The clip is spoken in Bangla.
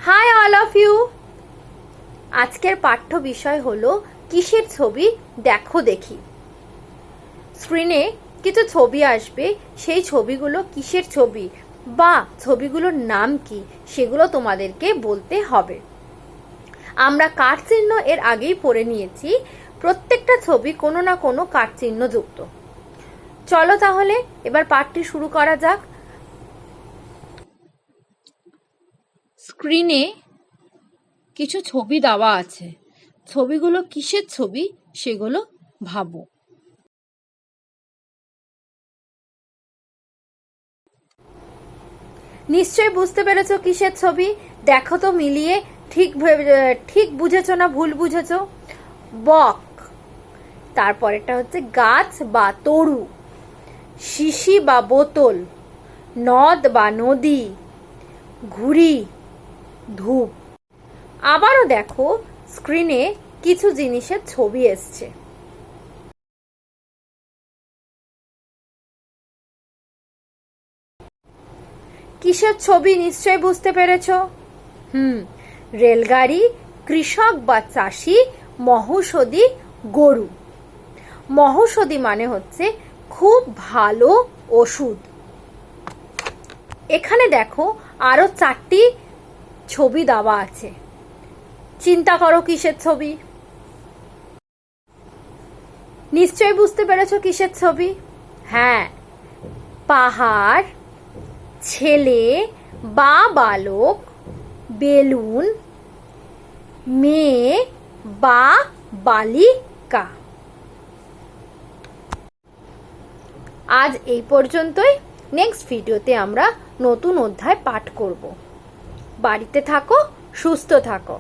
High all of you. আজকের পাঠ্য বিষয় হলো কিসের ছবি দেখো দেখি। স্ক্রিনে কিছু ছবি আসবে, সেই ছবিগুলো কিসের ছবি বা ছবিগুলোর নাম কি সেগুলো তোমাদেরকে বলতে হবে। আমরা কাঠ চিহ্ন এর আগেই পড়ে নিয়েছি, প্রত্যেকটা ছবি কোনো না কোনো কাঠ চিহ্ন যুক্ত। চলো তাহলে এবার পাঠটি শুরু করা যাক। স্ক্রিনে কিছু ছবি দেওয়া আছে, ছবিগুলো কিসের ছবি সেগুলো ভাবো। নিশ্চয়ই বুঝতে পেরেছো কিসের ছবি। দেখো তো মিলিয়ে, ঠিক বুঝেছো না ভুল বুঝেছো? বক, তারপরেটা হচ্ছে গাছ বা তরু, শিশি বা বোতল, নদ বা নদী, ঘুড়ি, ধূপ। আবারও দেখো স্ক্রিনে কিছু জিনিসের ছবি এসছে। কিসের ছবি নিশ্চয় বুঝতে পেরেছো? রেলগাড়ি, কৃষক বা চাষি, মহৌষধি, গরু। মহৌষধি মানে হচ্ছে খুব ভালো ওষুধ। এখানে দেখো আরো 4টি ছবি দেওয়া আছে, চিন্তা করো কিসের ছবি। নিশ্চয় বুঝতে পেরেছো কিসের ছবি। হ্যাঁ, পাহাড়, ছেলে বা বালক, বেলুন, মেয়ে বা বালিকা। আজ এই পর্যন্তই। নেক্সট ভিডিওতে আমরা নতুন অধ্যায় পাঠ করব। বাড়িতে থাকো, সুস্থ থাকো।